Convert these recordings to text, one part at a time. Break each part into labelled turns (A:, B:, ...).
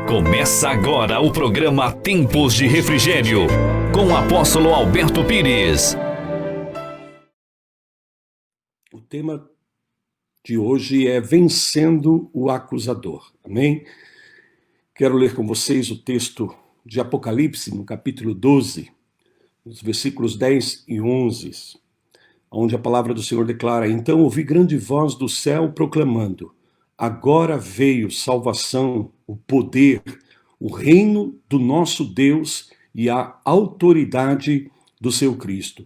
A: Começa agora o programa Tempos de Refrigério, com o apóstolo Alberto Pires.
B: O tema de hoje é Vencendo o Acusador. Amém? Quero ler com vocês o texto de Apocalipse, no capítulo 12, nos versículos 10 e 11, onde a palavra do Senhor declara: Então ouvi grande voz do céu proclamando: Agora veio salvação, o poder, o reino do nosso Deus e a autoridade do seu Cristo.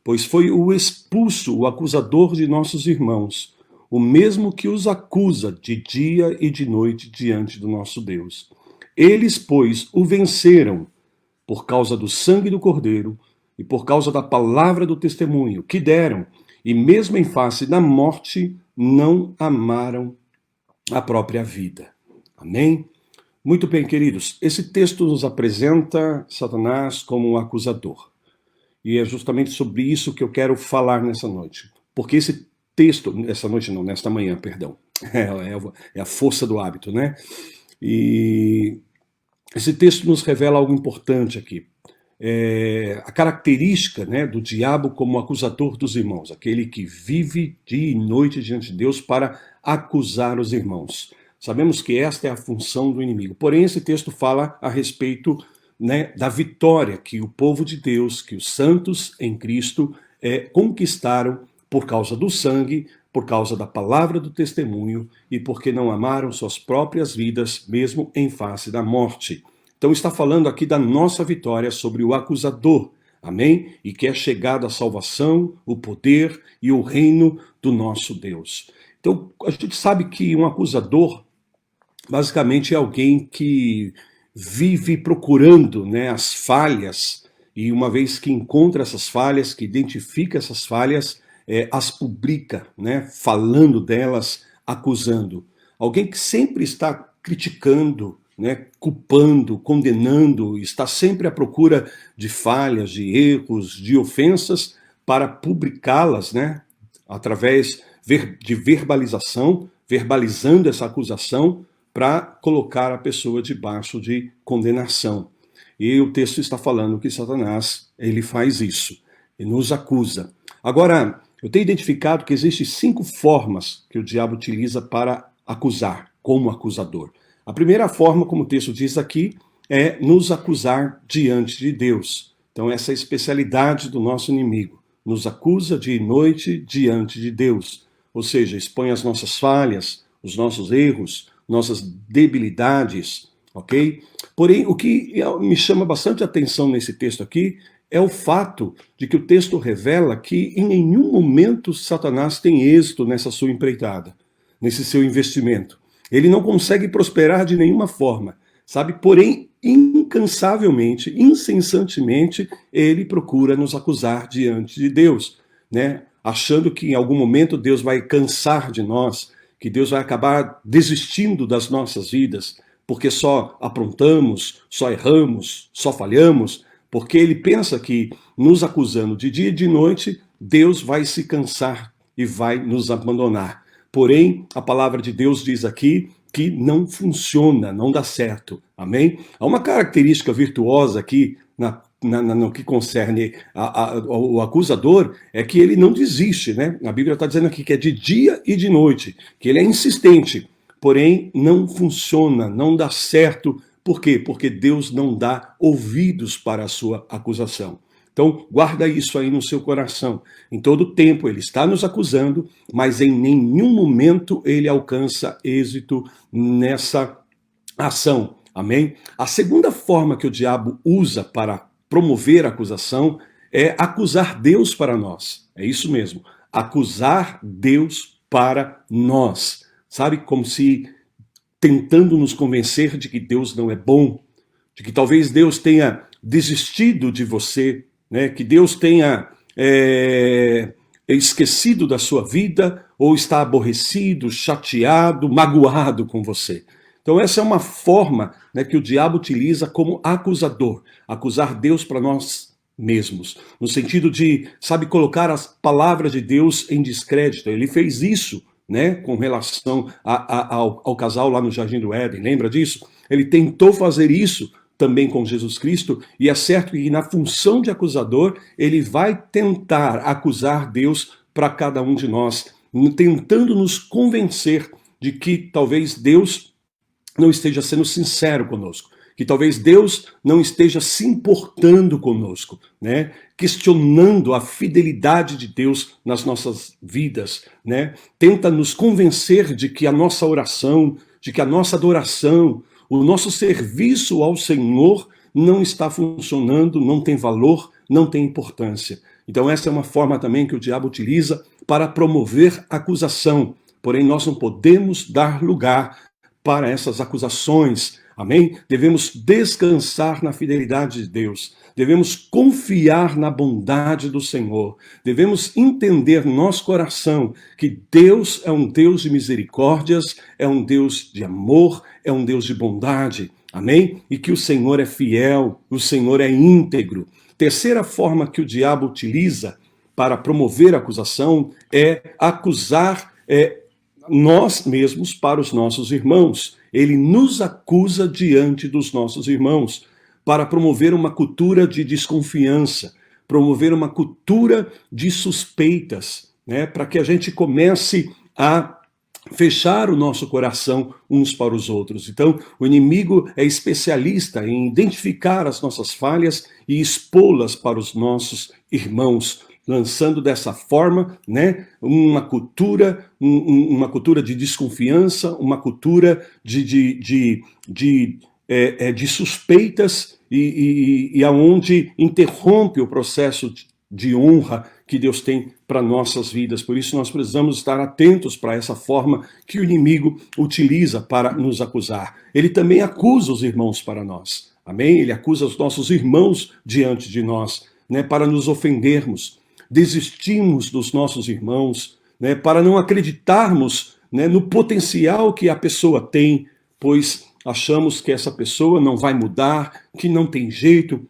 B: Pois foi o expulso, o acusador de nossos irmãos, o mesmo que os acusa de dia e de noite diante do nosso Deus. Eles, pois, o venceram por causa do sangue do Cordeiro e por causa da palavra do testemunho que deram, e mesmo em face da morte, não amaram a própria vida. Amém? Muito bem, queridos. Esse texto nos apresenta Satanás como um acusador. E é justamente sobre isso que eu quero falar nessa noite. Porque esse texto, nesta manhã, perdão. É a força do hábito, né? E esse texto nos revela algo importante aqui. A característica, né, do diabo como acusador dos irmãos, aquele que vive dia e noite diante de Deus para acusar os irmãos. Sabemos que esta é a função do inimigo. Porém, esse texto fala a respeito, né, da vitória que o povo de Deus, que os santos em Cristo conquistaram por causa do sangue, por causa da palavra do testemunho e porque não amaram suas próprias vidas, mesmo em face da morte. Então está falando aqui da nossa vitória sobre o acusador, amém? E que é chegada a salvação, o poder e o reino do nosso Deus. Então a gente sabe que um acusador basicamente é alguém que vive procurando, né, as falhas, e uma vez que encontra essas falhas, que identifica essas falhas, as publica, né, falando delas, acusando. Alguém que sempre está criticando, né, culpando, condenando, está sempre à procura de falhas, de erros, de ofensas, para publicá-las, né, através de verbalização, verbalizando essa acusação, para colocar a pessoa debaixo de condenação. E o texto está falando que Satanás, ele faz isso, e nos acusa. Agora, eu tenho identificado que existem 5 formas que o diabo utiliza para acusar, como acusador. A primeira forma, como o texto diz aqui, é nos acusar diante de Deus. Então essa é a especialidade do nosso inimigo. Nos acusa dia e noite diante de Deus. Ou seja, expõe as nossas falhas, os nossos erros, nossas debilidades, ok? Porém, o que me chama bastante atenção nesse texto aqui é o fato de que o texto revela que em nenhum momento Satanás tem êxito nessa sua empreitada, nesse seu investimento. Ele não consegue prosperar de nenhuma forma, sabe? Porém, incansavelmente, incessantemente, ele procura nos acusar diante de Deus, né? Achando que em algum momento Deus vai cansar de nós, que Deus vai acabar desistindo das nossas vidas, porque só aprontamos, só erramos, só falhamos, porque ele pensa que nos acusando de dia e de noite, Deus vai se cansar e vai nos abandonar. Porém, a palavra de Deus diz aqui que não funciona, não dá certo. Amém? Há uma característica virtuosa aqui no que concerne o acusador, é que ele não desiste, né? A Bíblia está dizendo aqui que é de dia e de noite, que ele é insistente, porém não funciona, não dá certo. Por quê? Porque Deus não dá ouvidos para a sua acusação. Então, guarda isso aí no seu coração. Em todo tempo ele está nos acusando, mas em nenhum momento ele alcança êxito nessa ação. Amém? A segunda forma que o diabo usa para promover a acusação é acusar Deus para nós. É isso mesmo. Acusar Deus para nós. Sabe? Como se tentando nos convencer de que Deus não é bom, de que talvez Deus tenha desistido de você, né? Que Deus tenha esquecido da sua vida, ou está aborrecido, chateado, magoado com você. Então essa é uma forma, né, que o diabo utiliza como acusador, acusar Deus para nós mesmos, no sentido de, sabe, colocar as palavras de Deus em descrédito. Ele fez isso, né, com relação ao casal lá no Jardim do Éden, lembra disso? ele tentou fazer isso também com Jesus Cristo, e é certo que na função de acusador, ele vai tentar acusar Deus para cada um de nós, tentando nos convencer de que talvez Deus não esteja sendo sincero conosco, que talvez Deus não esteja se importando conosco, né? Questionando a fidelidade de Deus nas nossas vidas, né? Tenta nos convencer de que a nossa oração, de que a nossa adoração, o nosso serviço ao Senhor não está funcionando, não tem valor, não tem importância. Então essa é uma forma também que o diabo utiliza para promover acusação. Porém, nós não podemos dar lugar para essas acusações. Amém? Devemos descansar na fidelidade de Deus. Devemos confiar na bondade do Senhor. Devemos entender no nosso coração que Deus é um Deus de misericórdias, é um Deus de amor, é um Deus de bondade. Amém? E que o Senhor é fiel, o Senhor é íntegro. Terceira forma que o diabo utiliza para promover a acusação é acusar nós mesmos para os nossos irmãos. Ele nos acusa diante dos nossos irmãos para promover uma cultura de desconfiança, promover uma cultura de suspeitas, né? Para que a gente comece a fechar o nosso coração uns para os outros. Então, o inimigo é especialista em identificar as nossas falhas e expô-las para os nossos irmãos, lançando dessa forma, né, uma cultura de desconfiança, uma cultura de suspeitas e aonde interrompe o processo de honra que Deus tem para nossas vidas. Por isso nós precisamos estar atentos para essa forma que o inimigo utiliza para nos acusar. Ele também acusa os irmãos para nós. Amém? Ele acusa os nossos irmãos diante de nós, né, para nos ofendermos. Desistimos dos nossos irmãos, né, para não acreditarmos, né, no potencial que a pessoa tem, pois achamos que essa pessoa não vai mudar, que não tem jeito,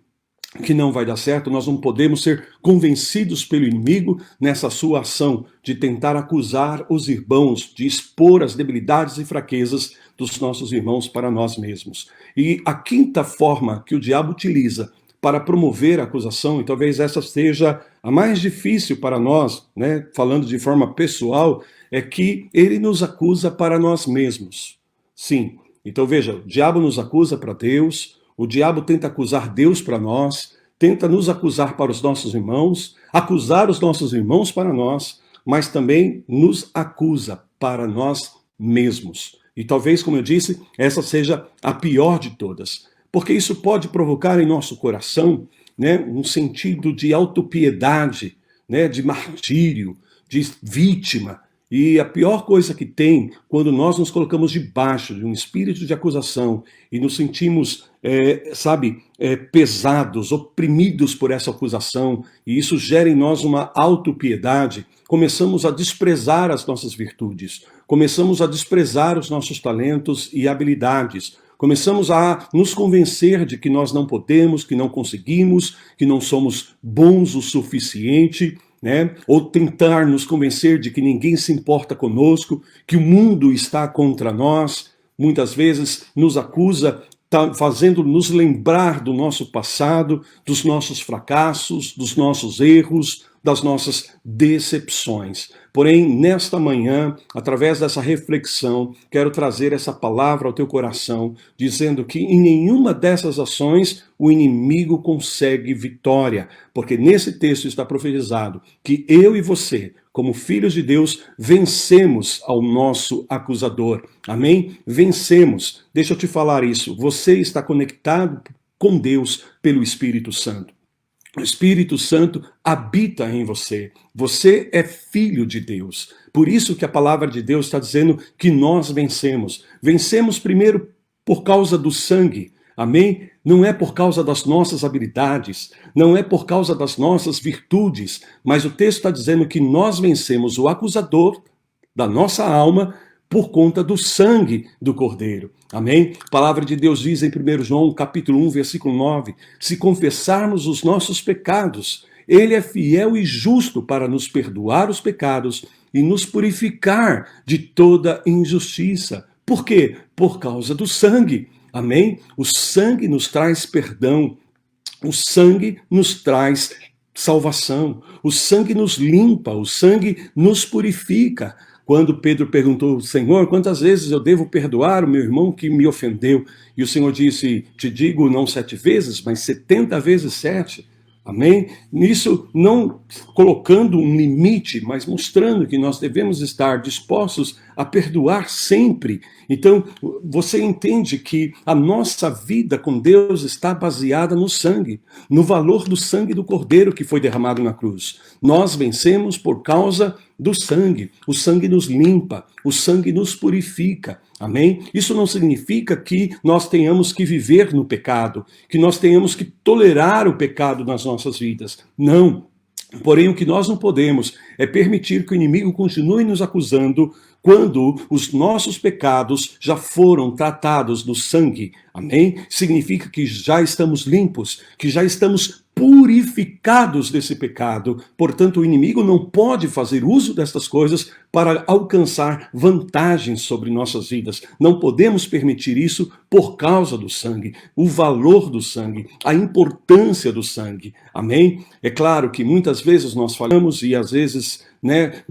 B: que não vai dar certo. Nós não podemos ser convencidos pelo inimigo nessa sua ação de tentar acusar os irmãos, de expor as debilidades e fraquezas dos nossos irmãos para nós mesmos. E a quinta forma que o diabo utiliza para promover a acusação, e talvez essa seja a mais difícil para nós, né, falando de forma pessoal, é que ele nos acusa para nós mesmos. Sim, então veja, o diabo nos acusa para Deus, o diabo tenta acusar Deus para nós, tenta nos acusar para os nossos irmãos, acusar os nossos irmãos para nós, mas também nos acusa para nós mesmos. E talvez, como eu disse, essa seja a pior de todas, porque isso pode provocar em nosso coração, né, um sentido de autopiedade, né, de martírio, de vítima. E a pior coisa que tem, quando nós nos colocamos debaixo de um espírito de acusação e nos sentimos, pesados, oprimidos por essa acusação, e isso gera em nós uma autopiedade, começamos a desprezar as nossas virtudes, começamos a desprezar os nossos talentos e habilidades, começamos a nos convencer de que nós não podemos, que não conseguimos, que não somos bons o suficiente, né? Ou tentar nos convencer de que ninguém se importa conosco, que o mundo está contra nós. Muitas vezes nos acusa, fazendo nos lembrar do nosso passado, dos nossos fracassos, dos nossos erros, das nossas decepções. Porém, nesta manhã, através dessa reflexão, quero trazer essa palavra ao teu coração, dizendo que em nenhuma dessas ações o inimigo consegue vitória, porque nesse texto está profetizado que eu e você, como filhos de Deus, vencemos ao nosso acusador. Amém? Vencemos. Deixa eu te falar isso. Você está conectado com Deus pelo Espírito Santo. O Espírito Santo habita em você. Você é filho de Deus. Por isso que a palavra de Deus está dizendo que nós vencemos. Vencemos primeiro por causa do sangue. Amém? Não é por causa das nossas habilidades, não é por causa das nossas virtudes, mas o texto está dizendo que nós vencemos o acusador da nossa alma por conta do sangue do Cordeiro. Amém? A palavra de Deus diz em 1 João, capítulo 1, versículo 9, se confessarmos os nossos pecados, ele é fiel e justo para nos perdoar os pecados e nos purificar de toda injustiça. Por quê? Por causa do sangue. Amém? O sangue nos traz perdão. O sangue nos traz salvação. O sangue nos limpa. O sangue nos purifica. Quando Pedro perguntou, Senhor, quantas vezes eu devo perdoar o meu irmão que me ofendeu? E o Senhor disse, te digo não 7 vezes, mas 70 vezes 7. Amém? Nisso, não colocando um limite, mas mostrando que nós devemos estar dispostos a perdoar sempre. Então, você entende que a nossa vida com Deus está baseada no sangue, no valor do sangue do Cordeiro que foi derramado na cruz. Nós vencemos por causa do sangue. O sangue nos limpa, o sangue nos purifica. Amém? Isso não significa que nós tenhamos que viver no pecado, que nós tenhamos que tolerar o pecado nas nossas vidas. Não. Porém, o que nós não podemos é permitir que o inimigo continue nos acusando quando os nossos pecados já foram tratados no sangue. Amém? Significa que já estamos limpos, que já estamos purificados desse pecado. Portanto, o inimigo não pode fazer uso destas coisas para alcançar vantagens sobre nossas vidas. Não podemos permitir isso por causa do sangue, o valor do sangue, a importância do sangue. Amém? É claro que muitas vezes nós falamos e às vezes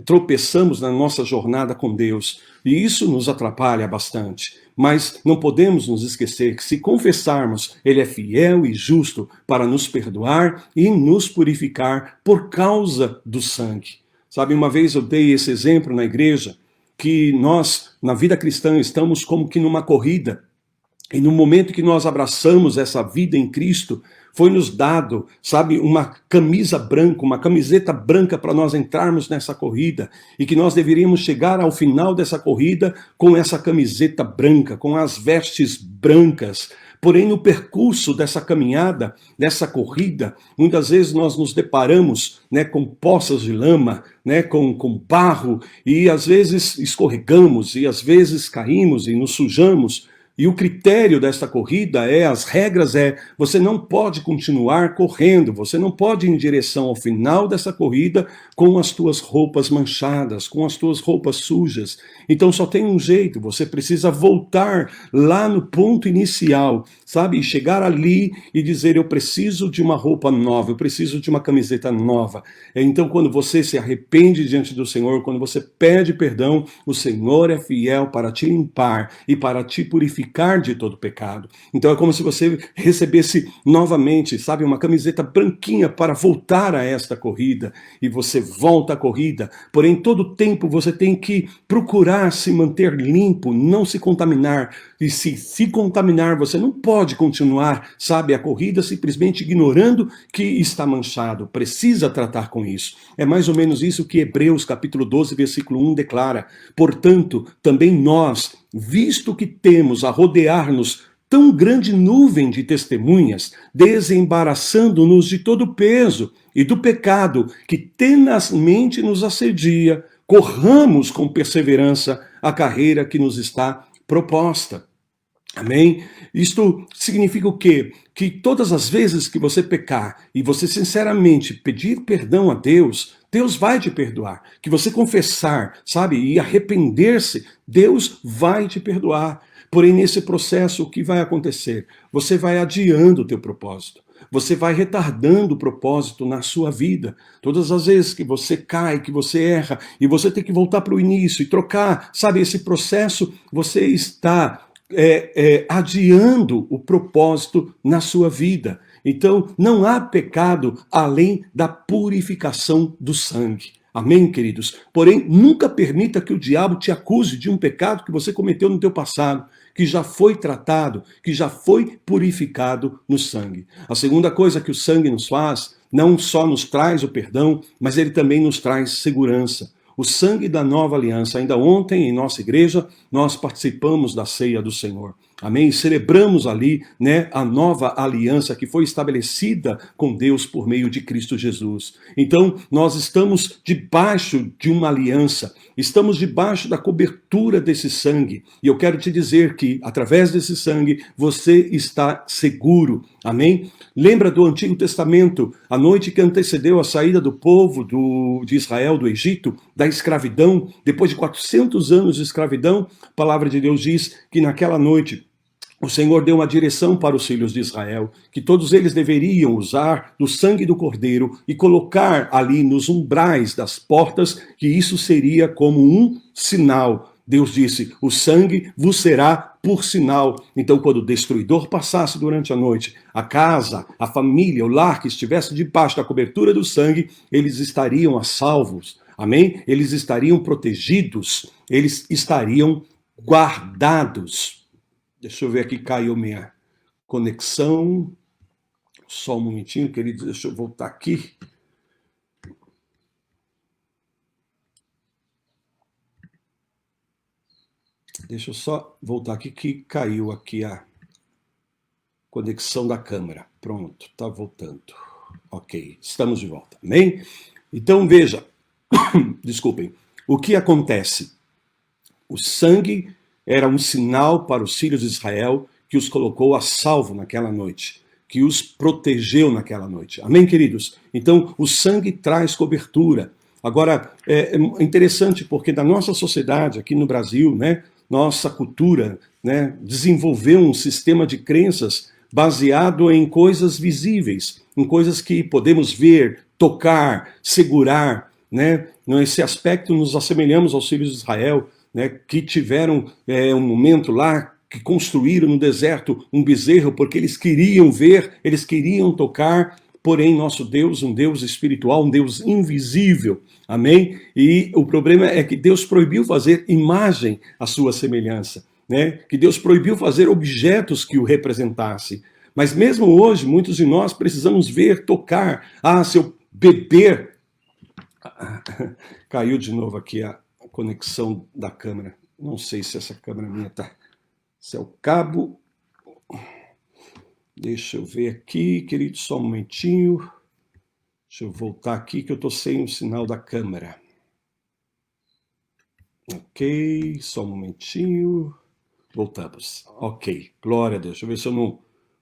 B: tropeçamos na nossa jornada com Deus. E isso nos atrapalha bastante. Mas não podemos nos esquecer que se confessarmos, Ele é fiel e justo para nos perdoar e nos purificar por causa do sangue. Sabe, uma vez eu dei esse exemplo na igreja, que nós, na vida cristã, estamos como que numa corrida. E no momento que nós abraçamos essa vida em Cristo, foi nos dado, sabe, uma camisa branca, uma camiseta branca para nós entrarmos nessa corrida. E que nós deveríamos chegar ao final dessa corrida com essa camiseta branca, com as vestes brancas. Porém, no percurso dessa caminhada, dessa corrida, muitas vezes nós nos deparamos com poças de lama, com barro, e às vezes escorregamos, e às vezes caímos e nos sujamos. E o critério desta corrida as regras você não pode continuar correndo, você não pode ir em direção ao final dessa corrida com as tuas roupas manchadas, com as tuas roupas sujas. Então só tem um jeito, você precisa voltar lá no ponto inicial, sabe? E chegar ali e dizer, eu preciso de uma roupa nova, eu preciso de uma camiseta nova. Então quando você se arrepende diante do Senhor, quando você pede perdão, o Senhor é fiel para te limpar e para te purificar de todo pecado. Então é como se você recebesse novamente, sabe, uma camiseta branquinha para voltar a esta corrida, e você volta à corrida, porém todo tempo você tem que procurar se manter limpo, não se contaminar, e se contaminar você não pode continuar, sabe, a corrida simplesmente ignorando que está manchado, precisa tratar com isso. É mais ou menos isso que Hebreus capítulo 12, versículo 1 declara, portanto, também nós, visto que temos a rodear-nos tão grande nuvem de testemunhas, desembaraçando-nos de todo o peso e do pecado que tenazmente nos assedia, corramos com perseverança a carreira que nos está proposta. Amém? Isto significa o quê? Que todas as vezes que você pecar e você sinceramente pedir perdão a Deus, Deus vai te perdoar. Que você confessar, sabe, e arrepender-se, Deus vai te perdoar. Porém, nesse processo, o que vai acontecer? Você vai adiando o teu propósito. Você vai retardando o propósito na sua vida. Todas as vezes que você cai, que você erra, e você tem que voltar para o início e trocar, sabe, esse processo, você está adiando o propósito na sua vida. Então, não há pecado além da purificação do sangue. Amém, queridos? Porém, nunca permita que o diabo te acuse de um pecado que você cometeu no teu passado, que já foi tratado, que já foi purificado no sangue. A segunda coisa que o sangue nos faz, não só nos traz o perdão, mas ele também nos traz segurança. O sangue da nova aliança. Ainda ontem, em nossa igreja, nós participamos da ceia do Senhor. Amém? Celebramos ali, a nova aliança que foi estabelecida com Deus por meio de Cristo Jesus. Então, nós estamos debaixo de uma aliança. Estamos debaixo da cobertura desse sangue. E eu quero te dizer que, através desse sangue, você está seguro. Amém? Lembra do Antigo Testamento, a noite que antecedeu a saída do povo de Israel do Egito, da escravidão, depois de 400 anos de escravidão, a palavra de Deus diz que naquela noite o Senhor deu uma direção para os filhos de Israel, que todos eles deveriam usar do sangue do cordeiro e colocar ali nos umbrais das portas, que isso seria como um sinal. Deus disse, o sangue vos será por sinal. Então, quando o destruidor passasse durante a noite, a casa, a família, o lar que estivesse debaixo da cobertura do sangue, eles estariam a salvos. Amém? Eles estariam protegidos, eles estariam guardados. Deixa eu ver aqui, caiu minha conexão. Só um momentinho, queridos, deixa eu voltar aqui. Deixa eu só voltar aqui que caiu aqui a conexão da câmera. Pronto, tá voltando. Ok, estamos de volta. Amém? Então veja, desculpem, o que acontece? O sangue era um sinal para os filhos de Israel que os colocou a salvo naquela noite, que os protegeu naquela noite. Amém, queridos? Então, o sangue traz cobertura. Agora, é interessante porque na nossa sociedade, aqui no Brasil, né, nossa cultura, né, desenvolveu um sistema de crenças baseado em coisas visíveis, em coisas que podemos ver, tocar, segurar, né? Nesse aspecto nos assemelhamos aos filhos de Israel, né, que tiveram um momento lá, que construíram no deserto um bezerro, porque eles queriam ver, eles queriam tocar, porém nosso Deus, um Deus espiritual, um Deus invisível, amém? E o problema é que Deus proibiu fazer imagem à sua semelhança, né? Que Deus proibiu fazer objetos que o representassem. Mas mesmo hoje, muitos de nós precisamos ver, tocar, se eu beber... Caiu de novo aqui a conexão da câmera. Não sei se essa câmera minha tá... Se é o cabo... Deixa eu ver aqui, querido, só um momentinho. Deixa eu voltar aqui que eu tô sem o sinal da câmera. Ok, só um momentinho. Voltamos. Ok, glória a Deus. Deixa eu ver se eu não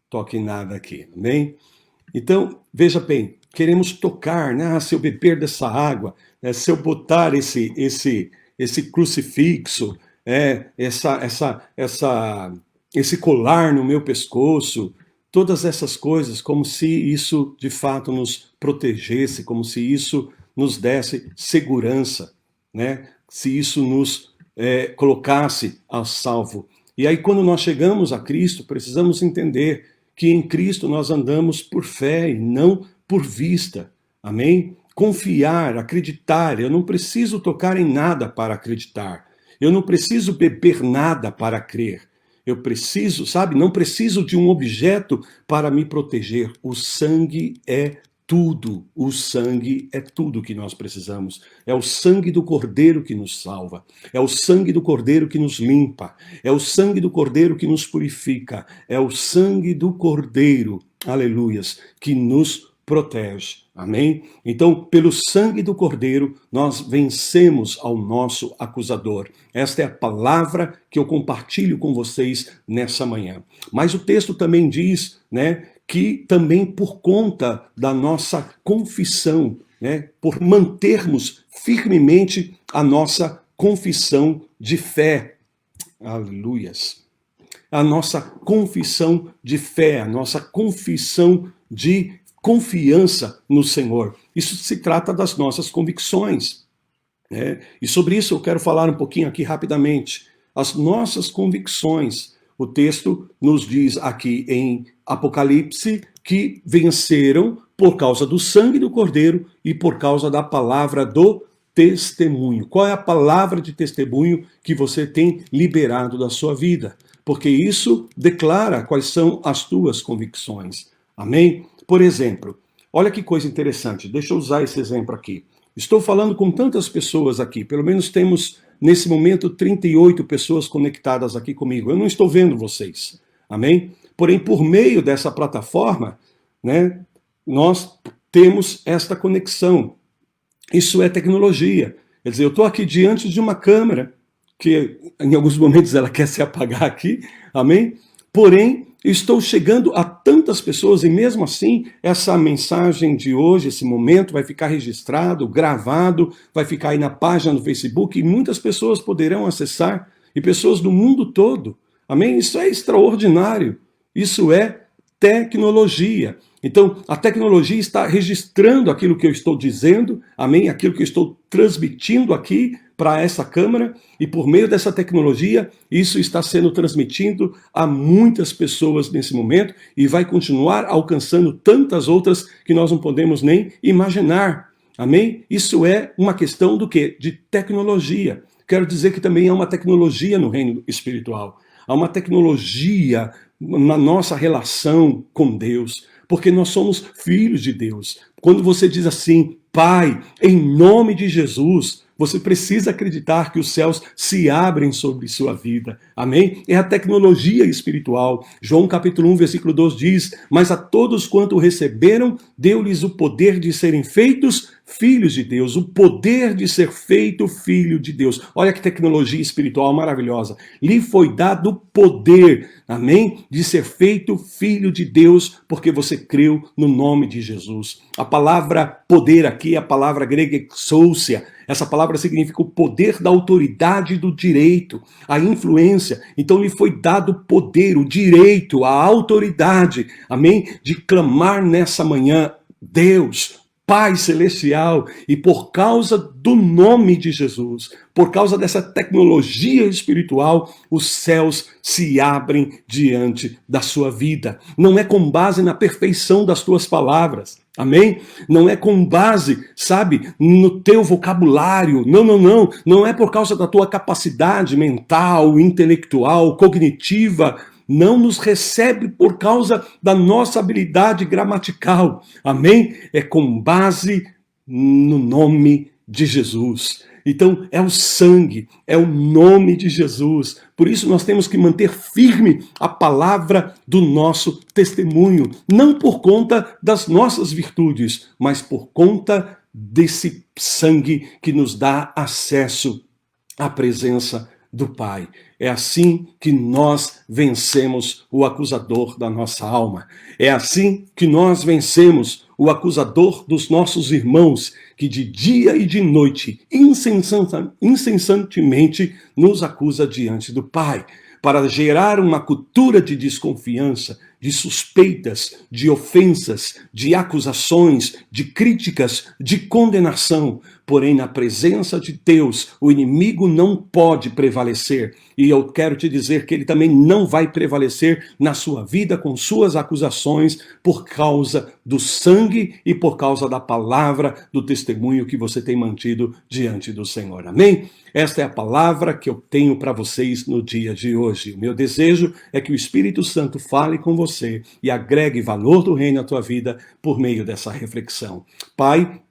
B: toco em nada aqui, amém? Então, veja bem, queremos tocar, né? Se eu beber dessa água, se eu botar esse crucifixo, esse colar no meu pescoço, todas essas coisas, como se isso de fato nos protegesse, como se isso nos desse segurança, né? Se isso nos colocasse a salvo. E aí quando nós chegamos a Cristo, precisamos entender que em Cristo nós andamos por fé e não por vista. Amém? Confiar, acreditar. Eu não preciso tocar em nada para acreditar. Eu não preciso beber nada para crer. Eu preciso, sabe, não preciso de um objeto para me proteger. O sangue é tudo. O sangue é tudo que nós precisamos. É o sangue do Cordeiro que nos salva. É o sangue do Cordeiro que nos limpa. É o sangue do Cordeiro que nos purifica. É o sangue do Cordeiro, aleluias, que nos protege. Amém? Então, pelo sangue do Cordeiro, nós vencemos ao nosso acusador. Esta é a palavra que eu compartilho com vocês nessa manhã. Mas o texto também diz, né, que também por conta da nossa confissão, né, por mantermos firmemente a nossa confissão de fé. Aleluias. A nossa confissão de fé, a nossa confissão de confiança no Senhor. Isso se trata das nossas convicções, né? E sobre isso eu quero falar um pouquinho aqui rapidamente. As nossas convicções. O texto nos diz aqui em Apocalipse que venceram por causa do sangue do Cordeiro e por causa da palavra do testemunho. Qual é a palavra de testemunho que você tem liberado da sua vida? Porque isso declara quais são as tuas convicções. Amém? Por exemplo, olha que coisa interessante, deixa eu usar esse exemplo aqui. Estou falando com tantas pessoas aqui, pelo menos temos nesse momento 38 pessoas conectadas aqui comigo. Eu não estou vendo vocês, amém? Porém, por meio dessa plataforma, né, nós temos esta conexão. Isso é tecnologia. Quer dizer, eu estou aqui diante de uma câmera, que em alguns momentos ela quer se apagar aqui, amém? Porém, estou chegando a tantas pessoas e mesmo assim, essa mensagem de hoje, esse momento vai ficar registrado, gravado, vai ficar aí na página do Facebook e muitas pessoas poderão acessar, e pessoas do mundo todo, Amém? Isso é extraordinário. Isso é tecnologia. Então, a tecnologia está registrando aquilo que eu estou dizendo, amém? Aquilo que eu estou transmitindo aqui para essa câmera, e por meio dessa tecnologia, isso está sendo transmitido a muitas pessoas nesse momento e vai continuar alcançando tantas outras que nós não podemos nem imaginar. Amém? Isso é uma questão do quê? De tecnologia. Quero dizer que também há uma tecnologia no reino espiritual. Há uma tecnologia na nossa relação com Deus, porque nós somos filhos de Deus. Quando você diz assim, Pai, em nome de Jesus, você precisa acreditar que os céus se abrem sobre sua vida. Amém? É a tecnologia espiritual. João capítulo 1, versículo 2 diz, mas a todos quanto receberam, deu-lhes o poder de serem feitos filhos de Deus, o poder de ser feito filho de Deus. Olha que tecnologia espiritual maravilhosa. Lhe foi dado o poder, amém, de ser feito filho de Deus, porque você creu no nome de Jesus. A palavra poder aqui é a palavra grega exousia. Essa palavra significa o poder da autoridade do direito, a influência. Então lhe foi dado o poder, o direito, a autoridade, amém, de clamar nessa manhã, Deus, Pai Celestial, e por causa do nome de Jesus, por causa dessa tecnologia espiritual, os céus se abrem diante da sua vida. Não é com base na perfeição das tuas palavras, amém? Não é com base, sabe, no teu vocabulário, não é por causa da tua capacidade mental, intelectual, cognitiva. Não nos recebe por causa da nossa habilidade gramatical. Amém? É com base no nome de Jesus. Então, é o sangue, é o nome de Jesus. Por isso, nós temos que manter firme a palavra do nosso testemunho. Não por conta das nossas virtudes, mas por conta desse sangue que nos dá acesso à presença do Pai. É assim que nós vencemos o acusador da nossa alma. É assim que nós vencemos o acusador dos nossos irmãos, que de dia e de noite, incessantemente, nos acusa diante do Pai, para gerar uma cultura de desconfiança, de suspeitas, de ofensas, de acusações, de críticas, de condenação. Porém, na presença de Deus, o inimigo não pode prevalecer. E eu quero te dizer que ele também não vai prevalecer na sua vida com suas acusações por causa do sangue e por causa da palavra, do testemunho que você tem mantido diante do Senhor. Amém? Esta é a palavra que eu tenho para vocês no dia de hoje. O meu desejo é que o Espírito Santo fale com você e agregue valor do reino à tua vida por meio dessa reflexão. Pai,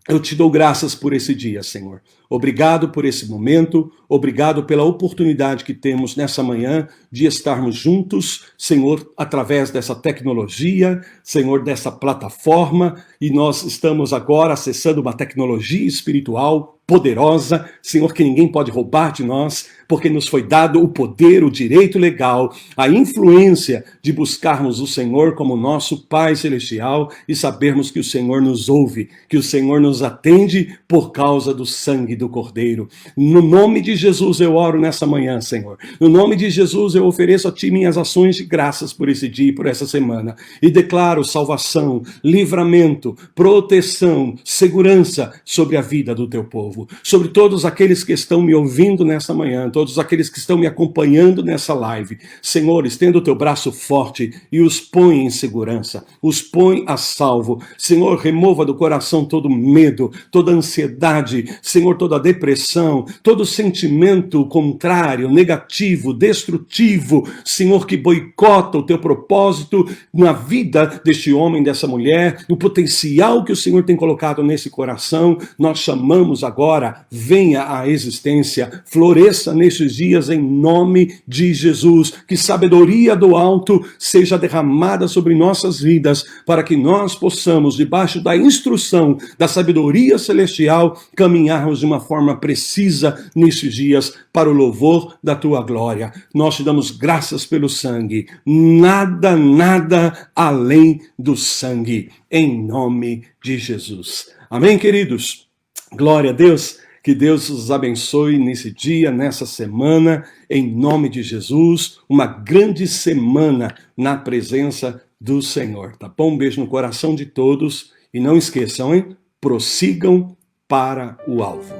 B: eu te dou graças por esse dia, Senhor. Obrigado por esse momento, obrigado pela oportunidade que temos nessa manhã de estarmos juntos, Senhor, através dessa tecnologia, Senhor, dessa plataforma, e nós estamos agora acessando uma tecnologia espiritual poderosa, Senhor, que ninguém pode roubar de nós, porque nos foi dado o poder, o direito legal, a influência de buscarmos o Senhor como nosso Pai Celestial e sabermos que o Senhor nos ouve, que o Senhor nos atende por causa do sangue do Cordeiro. No nome de Jesus eu oro nessa manhã, Senhor. No nome de Jesus eu ofereço a Ti minhas ações de graças por esse dia e por essa semana. E declaro salvação, livramento, proteção, segurança sobre a vida do Teu povo. Sobre todos aqueles que estão me ouvindo nessa manhã, todos aqueles que estão me acompanhando nessa live. Senhor, estenda o Teu braço forte e os põe em segurança, os põe a salvo. Senhor, remova do coração todo medo, toda ansiedade, Senhor, toda depressão, todo sentimento contrário, negativo, destrutivo, Senhor, que boicota o Teu propósito na vida deste homem, dessa mulher, o potencial que o Senhor tem colocado nesse coração. Nós chamamos agora, venha à existência, floresça nesses dias em nome de Jesus, que sabedoria do alto seja derramada sobre nossas vidas, para que nós possamos, debaixo da instrução da sabedoria celestial, caminharmos de uma forma precisa nesses dias para o louvor da Tua glória. Nós te damos graças pelo sangue, nada além do sangue, em nome de Jesus. Amém, queridos? Glória a Deus. Que Deus os abençoe nesse dia, nessa semana, em nome de Jesus. Uma grande semana na presença do Senhor, tá bom? Um beijo no coração de todos e não esqueçam, hein? Prossigam para o alvo.